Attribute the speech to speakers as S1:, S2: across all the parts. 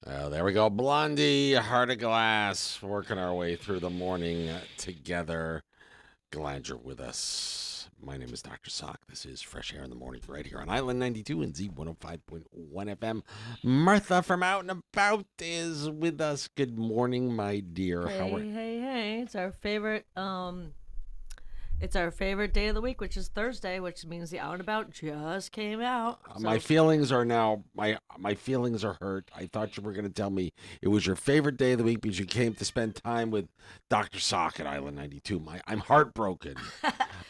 S1: There we go. Blondie, Heart of Glass, working our way through the morning together. Glad you're with us. My name is Dr. Sock. This is Fresh Air in the Morning right here on Island 92 and Z105.1 FM. Martha from Out and About is with us. Good morning, my dear. How are
S2: Hey, hey, hey. It's our favorite day of the week, which is Thursday, which means the Out and About just came out.
S1: my feelings are now my feelings are hurt. I thought you were going to tell me it was your favorite day of the week because you came to spend time with Dr. Sock at Island 92. I'm heartbroken.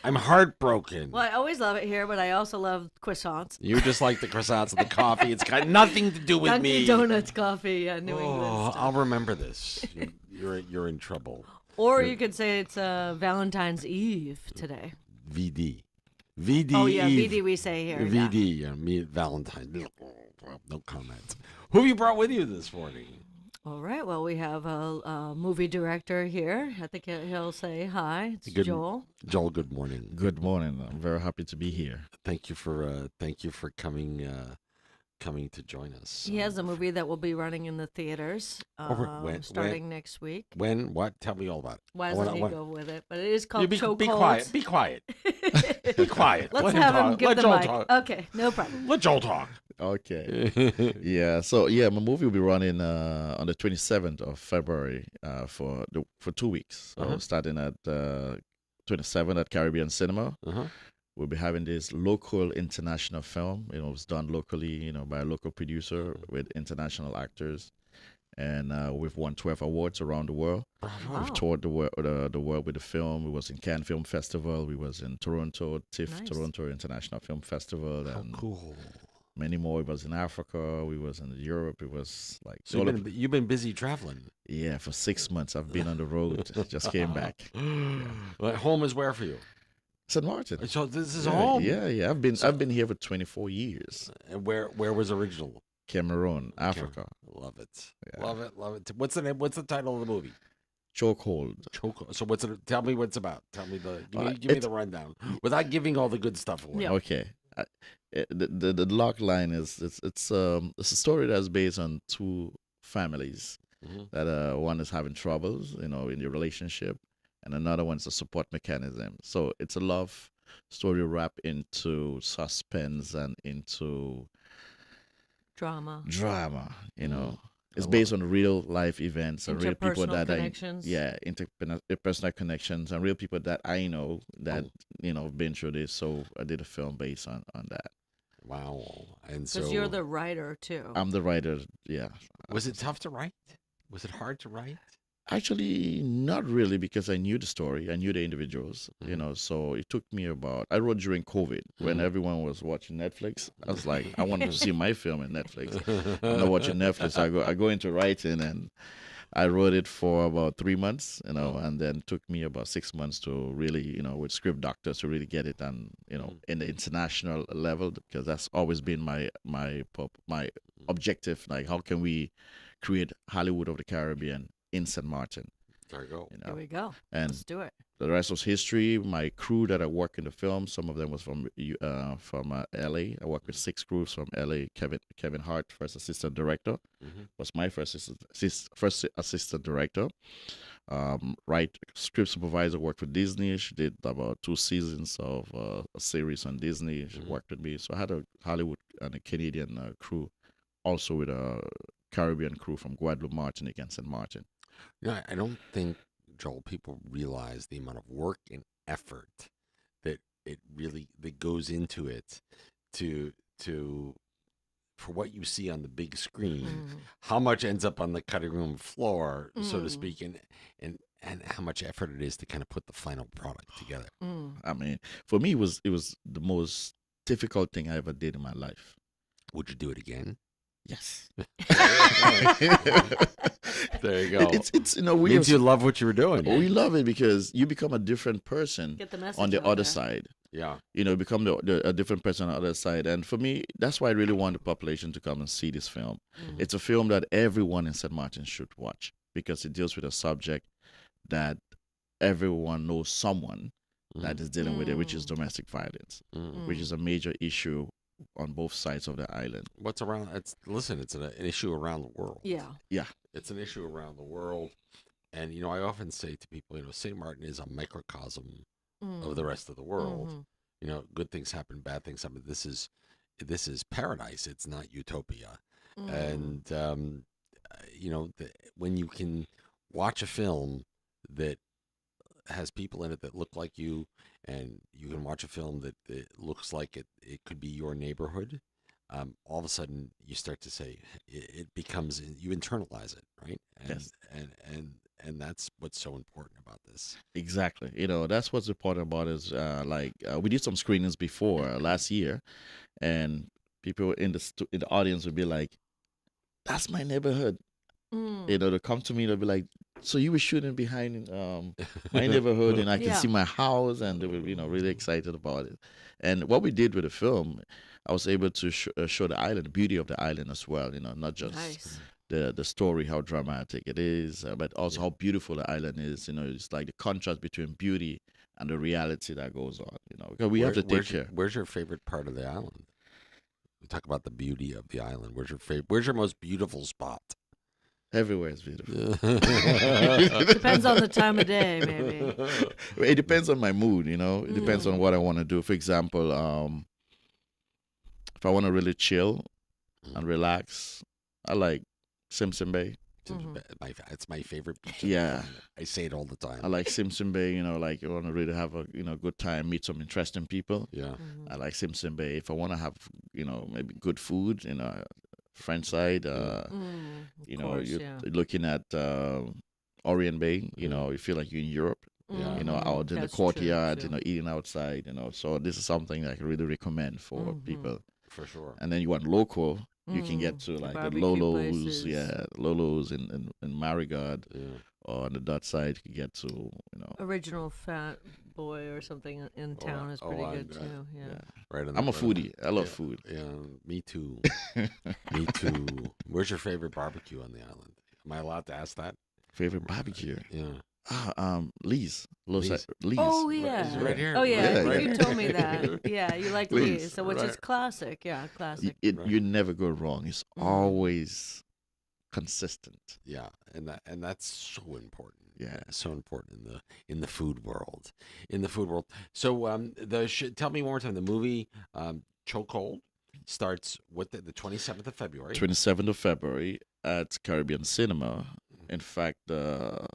S1: I'm heartbroken.
S2: Well, I always love it here, but I also love croissants.
S1: You just like the croissants and the coffee. It's got nothing to do with
S2: Dunkin'
S1: me.
S2: Donuts coffee, New England
S1: Oh,
S2: stuff.
S1: I'll remember this. You're in trouble.
S2: Or you could say it's Valentine's Eve today.
S1: VD. VD.
S2: Oh, yeah,
S1: Eve.
S2: VD we say here.
S1: VD. Yeah, me Valentine. No comment. Who have you brought with you this morning?
S2: All right, well, we have a movie director here. I think he'll say hi. It's Joel.
S1: Joel, good morning.
S3: Good morning. I'm very happy to be here.
S1: Thank you for coming to join us.
S2: He has a movie that will be running in the theaters starting next week.
S1: When? What? Tell me all about it.
S2: Why doesn't he go with it? But it is
S1: You
S2: called
S1: be
S2: Chokeholds.
S1: quiet. Be quiet. Be quiet.
S2: Let's
S1: Let
S2: have him
S1: talk.
S2: give
S1: Let
S2: the
S1: Joel
S2: mic.
S1: talk.
S2: Okay, no problem.
S1: Let Joel talk.
S3: Okay. Yeah. So yeah, my movie will be running on the 27th of February for 2 weeks. So starting at 27 at Caribbean Cinema. We'll be having this local international film. It's done locally, by a local producer with international actors. And we've won 12 awards around the world.
S2: Wow.
S3: We've toured the world with the film. We was in Cannes Film Festival. We was in Toronto, TIFF,
S2: Nice.
S3: Toronto International Film Festival.
S1: How
S3: And
S1: cool.
S3: many more. We was in Africa. We was in Europe. It was like
S1: So you've been busy traveling.
S3: yeah, for 6 months I've been on the road. Just came back.
S1: Well, home is where for you?
S3: St. Martin.
S1: So this is
S3: Yeah,
S1: home.
S3: Yeah. I've been here for 24 years.
S1: And where was original?
S3: Cameroon, Africa.
S1: Love it.
S3: Yeah.
S1: Love it. What's the name? What's the title of the movie?
S3: Chokehold.
S1: Choco. So what's it? Tell me what it's about. Tell me give me
S3: it's-
S1: the rundown without giving all the good stuff away.
S2: Yeah.
S3: Okay. The log line is it's a story that's based on two families
S1: Mhm.
S3: that one is having troubles, in your relationship, and another one's a support mechanism. So it's a love story wrapped into suspense and into
S2: Drama.
S3: drama. It's
S1: love
S3: based on real life events and real people
S2: Interpersonal
S3: that
S2: connections.
S3: interpersonal connections and real people that I know that been through this. So I did a film based on that.
S1: Wow. And so
S2: Because you're the writer, too.
S3: I'm the writer. Yeah.
S1: was it tough to write? Was it hard to write?
S3: Actually, not really, because I knew the story, I knew the individuals, so it took me I wrote during COVID when everyone was watching Netflix. I was like, I wanted to see my film in Netflix. I'm not watching Netflix. I go into writing, and I wrote it for about 3 months, and then took me about 6 months to really, with script doctors to really get it done, in the international level, because that's always been my objective. Like, how can we create Hollywood of the Caribbean in St. Martin?
S1: There you go.
S2: Here we go.
S3: And
S2: Let's do it.
S3: the rest was history. My crew that I work in the film, some of them was from LA. I worked with 6 crews from LA. Kevin Hart, first assistant director, was my first assistant director. Right, script supervisor worked with Disney. She did about 2 seasons of a series on Disney. She worked with me. So I had a Hollywood and a Canadian crew, also with a Caribbean crew from Guadeloupe, Martinique, and St. Martin.
S1: I don't think, Joel, people realize the amount of work and effort that that goes into it to for what you see on the big screen, how much ends up on the cutting room floor, so to speak, and how much effort it is to kind of put the final product together.
S3: I mean, for me, it was the most difficult thing I ever did in my life.
S1: Would you do it again?
S3: Yes.
S1: There you go.
S3: It's
S1: Means you love what you were doing.
S3: we love it because you become a different person
S2: Get the message
S3: on the
S2: out
S3: other
S2: there.
S3: side.
S1: Yeah.
S3: Become a different person on the other side. And for me, that's why I really want the population to come and see this film. It's a film that everyone in St. Martin should watch because it deals with a subject that everyone knows someone that is dealing with it, which is domestic violence, which is a major issue on both sides of the island.
S1: What's around? It's an issue around the world.
S2: Yeah.
S3: Yeah,
S1: It's an issue around the world, and I often say to people, St. Martin is a microcosm of the rest of the world.
S2: Mm-hmm.
S1: Good things happen, bad things happen. This is paradise. It's not utopia,
S2: Mm.
S1: and when you can watch a film that has people in it that look like you, and you can watch a film that looks like it could be your neighborhood, all of a sudden you start to say it becomes, you internalize it, right? And,
S3: Yes.
S1: and that's what's so important about this.
S3: exactly. That's what's important about is we did some screenings before last year, and people in the audience would be like, "That's my neighborhood."
S2: Mm.
S3: They'll come to me. They'll be like, "So you were shooting behind my neighborhood, and I can
S2: Yeah.
S3: see my house," and they were really excited about it. And what we did with the film, I was able to show the island, the beauty of the island as well. Not just
S2: Nice.
S3: the story, how dramatic it is, but also how beautiful the island is. It's like the contrast between beauty and the reality that goes on. Because we have to take care.
S1: Where's your favorite part of the island? We talk about the beauty of the island. Where's your most beautiful spot?
S3: Everywhere is beautiful.
S2: Depends on the time of day, maybe.
S3: It depends on my mood. It depends on what I want to do. For example, if I want to really chill and relax, I like Simpson Bay.
S2: Mhm.
S1: It's my favorite beach. in the
S3: Yeah.
S1: island. I say it all the time.
S3: I like Simpson Bay. Like I want to really have a good time, meet some interesting people.
S1: Yeah.
S2: Mhm.
S3: I like Simpson Bay. If I want to have maybe good food, French side.
S2: Of course,
S3: You're
S2: yeah.
S3: looking at Orient Bay. You feel like you're in Europe.
S1: Yeah.
S2: Mhm.
S3: Out in the
S2: That's true,
S3: courtyard.
S2: too.
S3: Eating outside. So this is something I can really recommend for
S2: Mhm.
S3: people.
S1: For sure.
S3: And then you want local, you can get
S2: Mm,
S3: to like the
S2: barbecue
S3: Lolo's,
S2: places.
S3: Lolo's in Marigot,
S1: Yeah.
S3: or on the Dutch side, you can get to
S2: Original Fat Boy or something in town is pretty good too. Yeah.
S3: yeah.
S1: Right.
S3: I'm a foodie. I love
S1: yeah,
S3: food.
S1: Yeah. Me too. Me too. Where's your favorite barbecue on the island? Am I allowed to ask that?
S3: Favorite barbecue?
S1: Yeah.
S3: Lee's.
S1: Lee's.
S3: Lee's.
S2: Oh
S1: Is
S2: yeah.
S1: it right here?
S2: Oh yeah.
S3: Yeah,
S2: I think
S3: yeah.
S2: you told me that. Yeah, you like
S3: Please.
S2: Lee's, so which is
S1: Right.
S2: classic. Yeah, classic.
S3: It,
S1: Right.
S3: you never go wrong. It's
S2: Mm.
S3: always consistent.
S1: Yeah. And that's so important.
S3: Yeah.
S1: So important in the food world. In the food world. So tell me one more time. The movie Chokehold starts with the 27th of February.
S3: 27th of February at Caribbean Cinema. In fact, the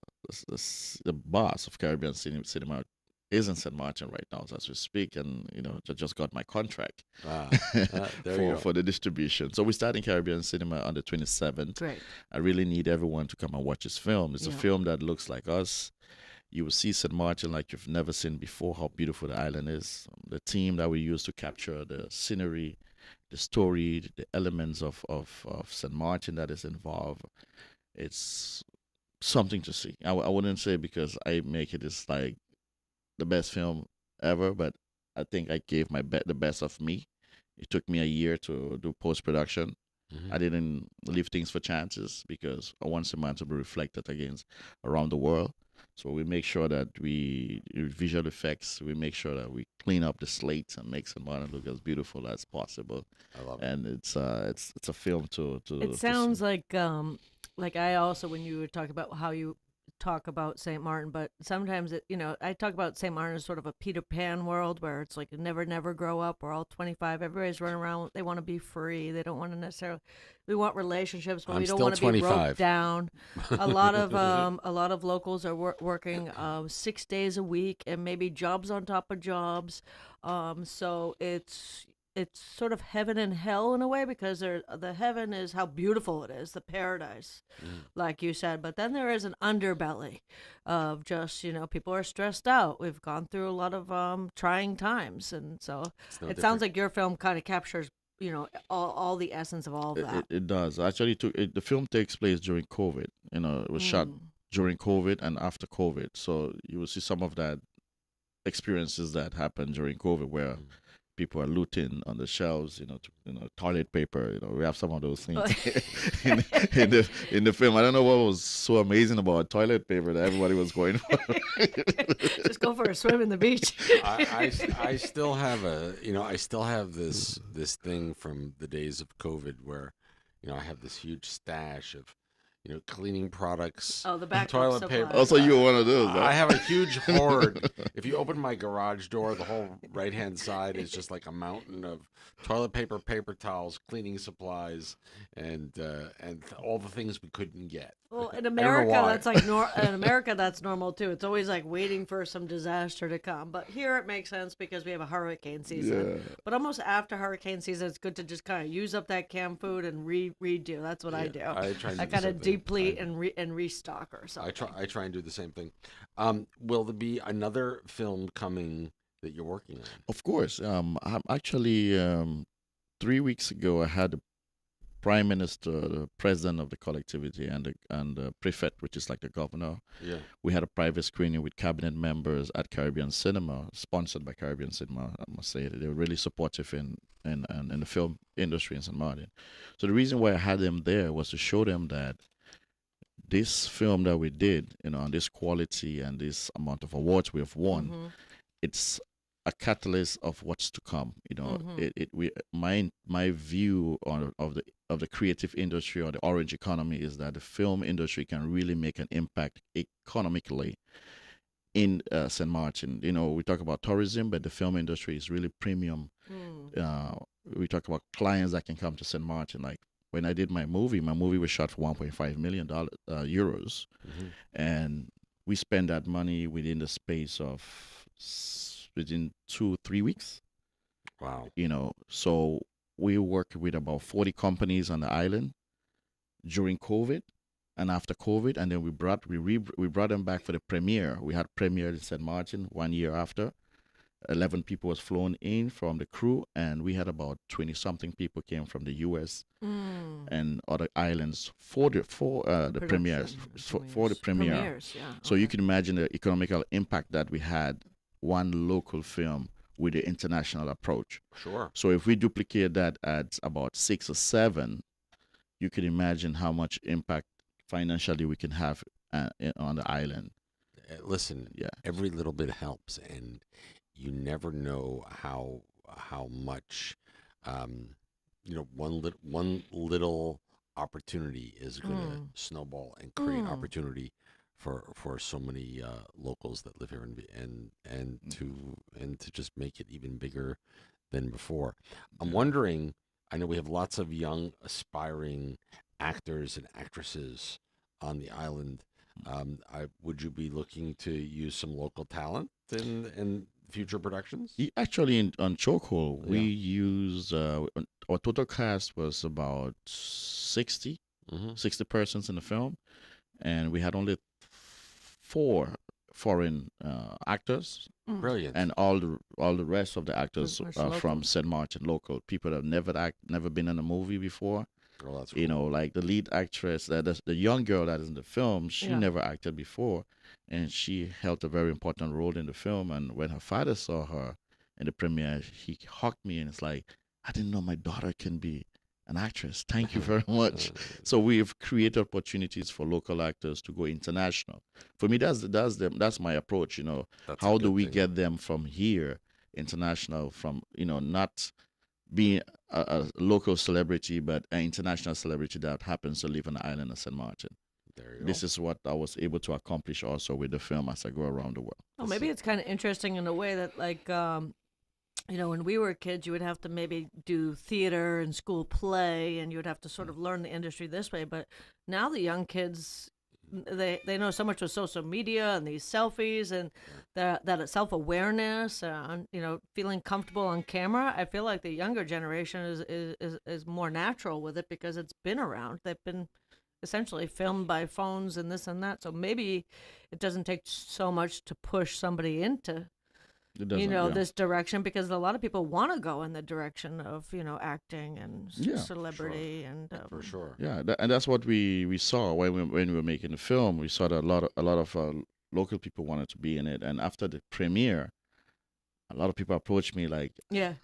S3: boss of Caribbean Cinema is in St. Martin right now as we speak, and I just got my contract
S1: There you go.
S3: for the distribution. So we start in Caribbean Cinema on the 27th.
S2: Great.
S3: I really need everyone to come and watch this film. It's a
S2: Yeah.
S3: film that looks like us. You will see St. Martin like you've never seen before, how beautiful the island is. The team that we use to capture the scenery, the story, the elements of St. Martin that is involved. It's something to see. I wouldn't say because I make it is like the best film ever, but I think I gave the best of me. It took me a year to do post-production.
S1: Mhm.
S3: I didn't leave things for chances because I want St. Martin to be reflected against around the world. So we make sure that we visual effects, we make sure that we clean up the slate and make St. Martin look as beautiful as possible.
S1: I love it.
S3: And it's a film to
S2: It sounds like I also, when you were talking about how you talk about St. Martin, but sometimes I talk about St. Martin as sort of a Peter Pan world where it's like never grow up. We're all 25. Everybody's running around. They want to be free. They don't want to necessarily. We want relationships, but
S1: I'm
S2: we don't
S1: still
S2: want to be
S1: 25.
S2: broke down. A lot of locals are working 6 days a week and maybe jobs on top of jobs. So it's sort of heaven and hell in a way because the heaven is how beautiful it is, the paradise, like you said. But then there is an underbelly of just, people are stressed out. We've gone through a lot of trying times. And so
S1: It's no
S2: it sounds
S1: different.
S2: like your film kind of captures, all the essence of all of that.
S3: It does. Actually, the film takes place during COVID. It was shot during COVID and after COVID. So you will see some of that experiences that happened during COVID where people are looting on the shelves, toilet paper. We have some of those things in, in the film. I don't know what was so amazing about toilet paper that everybody was going for.
S2: Just go for a swim in the beach.
S1: I still have I still have this thing from the days of COVID where, I have this huge stash of, cleaning products,
S2: Oh, the backup
S1: toilet
S2: supplies.
S1: paper.
S3: Also, you were one of those. Huh?
S1: I have a huge hoard. If you open my garage door, the whole right-hand side is just like a mountain of toilet paper, paper towels, cleaning supplies, and all the things we couldn't get.
S2: Well, in
S1: I don't know
S2: America,
S1: why.
S2: that's like in America, that's normal too. It's always like waiting for some disaster to come. But here it makes sense because we have a hurricane season.
S3: Yeah.
S2: But almost after hurricane season, it's good to just kind of use up that canned food and redo. That's what I do.
S1: I try and
S2: I
S1: do the
S2: kind
S1: same
S2: of
S1: thing.
S2: deplete and restock or something.
S1: I try and do the same thing. Will there be another film coming that you're working on?
S3: Of course. I'm actually 3 weeks ago. I had the prime minister, the president of the collectivity, and the prefect, which is like the governor.
S1: Yeah.
S3: We had a private screening with cabinet members at Caribbean Cinema, sponsored by Caribbean Cinema. I must say they were really supportive in the film industry in St. Martin. So the reason why I had them there was to show them that this film that we did, and this quality and this amount of awards we have won,
S2: Mm-hmm.
S3: it's a catalyst of what's to come. My view of the creative industry or the orange economy is that the film industry can really make an impact economically in St. Martin. We talk about tourism, but the film industry is really premium. We talk about clients that can come to St. Martin. Like when I did my movie was shot for $1.5 million euros,
S1: Mm-hmm.
S3: and we spent that money within the space of within 2-3 weeks.
S1: Wow.
S3: So we worked with about 40 companies on the island during COVID and after COVID, and then we brought them back for the premiere. We had premiere in St. Martin 1 year after. 11 people was flown in from the crew, and we had about 20 something people came from the U.S. and other islands for the premieres, for the premiere.
S2: Premieres, yeah.
S3: So you can imagine the economical impact that we had, one local film with the international approach.
S1: Sure.
S3: So if we duplicate that at about 6 or 7, you can imagine how much impact financially we can have on the island.
S1: Listen,
S3: Yeah.
S1: every little bit helps, and you never know how much one little opportunity is going to snowball and create opportunity for so many locals that live here and to just make it even bigger than before. I'm wondering, I know we have lots of young aspiring actors and actresses on the island. Would you be looking to use some local talent in future productions?
S3: Actually, on Chokehold, we
S1: Yeah.
S3: used our total cast was about 60 persons in the film, and we had only 4 foreign actors,
S1: Brilliant.
S3: and all the rest of the actors
S2: Pretty much
S3: are from
S2: local.
S3: St. Martin, local people that have never been in a movie before.
S1: Oh, that's cool.
S3: Like the lead actress, the young girl that is in the film, she
S2: Yeah.
S3: never acted before, and she held a very important role in the film. And when her father saw her in the premiere, he hugged me and it's like, I didn't know my daughter can be an actress. Thank you very much. So we've created opportunities for local actors to go international. For me, that's my approach.
S1: That's a
S3: How do
S1: good
S3: we
S1: thing.
S3: get them from here international, from not being a local celebrity, but an international celebrity that happens to live on the island of St. Martin.
S1: There you go.
S3: This is what I was able to accomplish also with the film as I go around the world.
S2: Well, maybe it's kind of interesting in a way that, like, when we were kids, you would have to maybe do theater and school play, and you would have to sort of learn the industry this way. But now the young kids, they know so much with social media and these selfies and that self-awareness and feeling comfortable on camera. I feel like the younger generation is more natural with it because it's been around. They've been essentially filmed by phones and this and that. So maybe it doesn't take so much to push somebody into
S3: It doesn't, yeah.
S2: this direction, because a lot of people want to go in the direction of acting and
S3: Yeah,
S2: celebrity and
S1: For sure.
S3: Yeah, and that's what we saw when we were making the film. We saw that a lot of local people wanted to be in it, and after the premiere, a lot of people approached me like,
S2: yeah.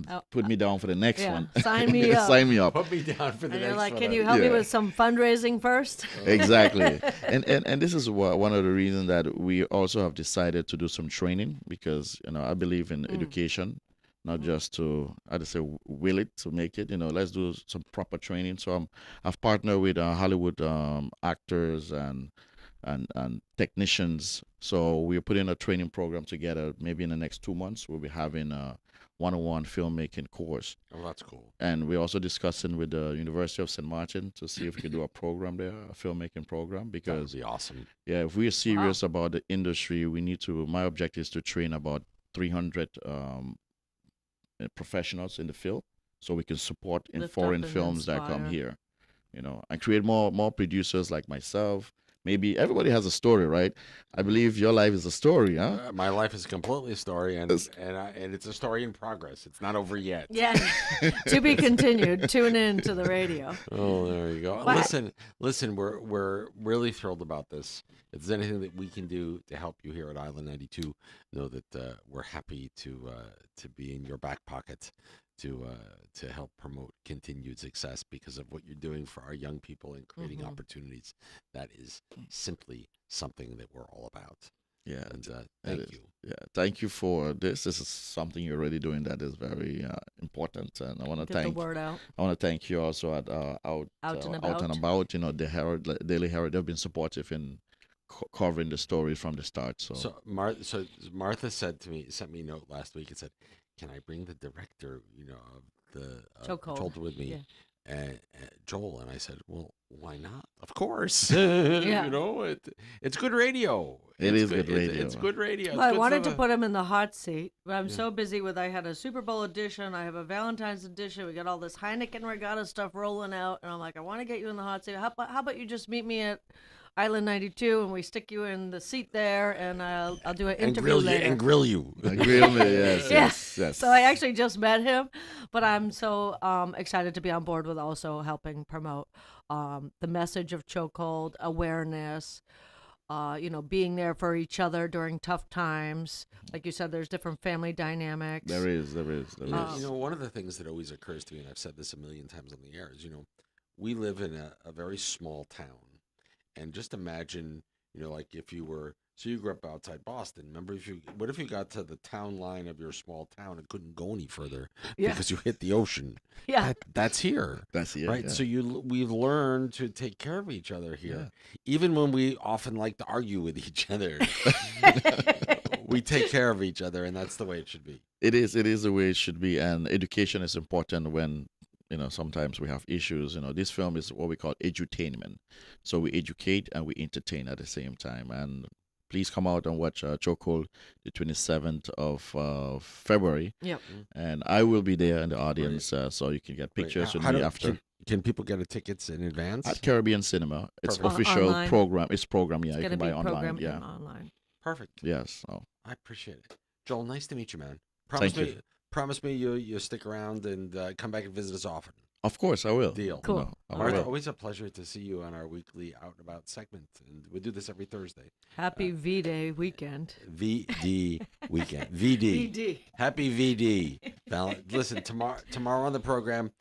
S2: Oh,
S3: put me down for the next
S2: yeah,
S3: one.
S2: sign me up.
S3: Sign me up.
S1: Put me down for the
S2: And you're
S1: next
S2: like,
S1: one.
S2: can you help me
S3: Yeah.
S2: with some fundraising first?
S3: Exactly. And this is one of the reasons that we also have decided to do some training, because I believe in education, not just to I just say will it to make it. Let's do some proper training. So I've partnered with Hollywood actors and technicians. So we're putting a training program together. Maybe in the next 2 months, we'll be having a one-on-one filmmaking course.
S1: Oh, that's cool.
S3: And we're also discussing with the University of St. Martin to see if we could do a program there, a filmmaking program.
S1: That would
S3: Because
S1: be awesome.
S3: yeah, if we're serious about the industry, we need to. My objective is to train about 300 professionals in the field, so we can support in
S2: Lift up
S3: foreign
S2: and
S3: films that come
S2: inspire.
S3: here, and create more producers like myself. Maybe everybody has a story, right? I believe your life is a story, huh?
S1: My life is completely a story, and
S3: Yes.
S1: and it's a story in progress. It's not over yet.
S2: Yeah. To be continued. Tune in to the radio.
S1: Oh, there you go.
S2: What?
S1: Listen. We're really thrilled about this. If there's anything that we can do to help you here at Island 92, know that we're happy to be in your back pocket to help promote continued success because of what you're doing for our young people and creating
S2: Mhm.
S1: opportunities. That is simply something that we're all about.
S3: Yeah.
S1: And
S3: It
S1: thank
S3: is.
S1: you.
S3: Yeah, thank you for this. This is something you're already doing that is very important, and I want to
S2: Get the
S3: thank.
S2: word out.
S3: I want to thank you also at
S2: Out and
S3: Out and
S2: About.
S3: About. The Herald, Daily Herald, they've been supportive in covering the story from the start. So,
S1: So Martha sent me a note last week and said, "Can I bring the director, of the
S2: Chokehold.
S1: Chokehold with me,
S2: Yeah.
S1: Joel?" And I said, "Well, why not? Of course,
S2: Yeah.
S1: it's good radio.
S3: It
S1: It's
S3: is good radio.
S1: It's good radio.
S2: Well, I
S1: It's good
S2: wanted to
S1: stuff.
S2: put him in the hot seat, but I'm
S1: Yeah.
S2: so busy with I had a Super Bowl edition, I have a Valentine's edition, we got all this Heineken Regatta stuff rolling out, and I'm like, I want to get you in the hot seat. How about you just meet me at Island 92 and we stick you in the seat there, and I'll do an
S1: and
S2: interview
S1: grill you
S2: later.
S1: and grill you."
S3: agree with me. Yes,
S2: Yeah.
S3: yes.
S2: So I actually just met him, but I'm so excited to be on board with also helping promote the message of chokehold, awareness, being there for each other during tough times. Like you said, there's different family dynamics.
S3: There is.
S1: One of the things that always occurs to me, and I've said this a million times on the air, is we live in a very small town, and just imagine, like if you were. So you grew up outside Boston. Remember, what if you got to the town line of your small town and couldn't go any further
S2: Yeah.
S1: because you hit the ocean?
S2: Yeah.
S1: That's here,
S3: That's it.
S1: right?
S3: Yeah.
S1: So we've learned to take care of each other here,
S3: Yeah.
S1: even when we often like to argue with each other. We take care of each other, and that's the way it should be.
S3: It is the way it should be, and education is important when sometimes we have issues. This film is what we call edutainment, so we educate and we entertain at the same time. And please come out and watch Chokehold the 27th of February,
S2: Yep.
S3: and I will be there in the audience, so you can get pictures with me after.
S1: Can people get tickets in advance?
S3: At Caribbean Cinema. It's
S1: Perfect.
S3: official
S2: Online.
S3: program. It's program. Yeah,
S2: It's
S3: you
S2: going to
S3: can
S2: be
S3: buy online.
S2: programmed
S3: Yeah.
S2: online.
S1: Perfect.
S3: Yes. So
S1: I appreciate it. Joel, nice to meet you, man. Promise
S3: Thank
S1: me,
S3: you.
S1: promise me you stick around and come back and visit us often.
S3: of course I will.
S1: Deal.
S2: Cool.
S3: No, I
S1: Martha,
S3: will.
S1: always a pleasure to see you on our weekly Out and About segment, and we do this every Thursday.
S2: Happy V-Day weekend.
S1: VD weekend. VD.
S2: VD.
S1: Happy VD. Listen, tomorrow on the program,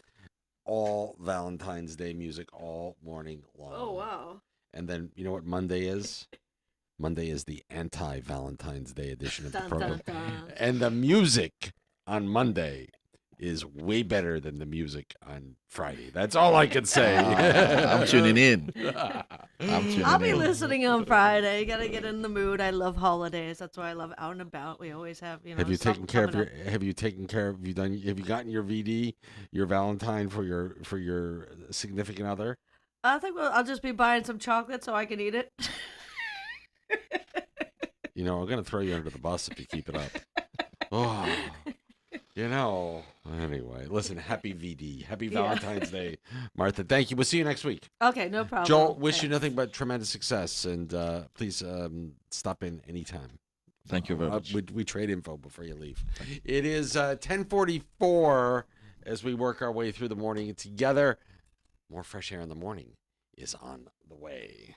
S1: all Valentine's Day music all morning long.
S2: Oh, wow.
S1: And then you know what Monday is? Monday is the anti-Valentine's Day edition of the
S2: Dun,
S1: program.
S2: dun, dun.
S1: And the music on Monday is way better than the music on Friday. That's all I can say.
S3: I'm tuning in. I'm tuning
S2: I'll be
S3: in.
S2: listening on Friday. You gotta get in the mood. I love holidays. That's why I love Out and About. We always have,
S1: Have you
S2: something
S1: taken care of
S2: coming
S1: your?
S2: up.
S1: Have you taken care of? Have you gotten your VD, your Valentine for your significant other?
S2: I think I'll just be buying some chocolate so I can eat it.
S1: I'm gonna throw you under the bus if you keep it up. Oh, Anyway, listen. Happy VD. Happy
S2: Yeah.
S1: Valentine's Day, Martha. Thank you. We'll see you next week.
S2: Okay, no problem.
S1: Joel, wish you
S2: Thanks.
S1: nothing but tremendous success, and please stop in anytime.
S3: Thank you very much.
S1: We trade info before you leave. It is 10:44 as we work our way through the morning together. More fresh air in the morning is on the way.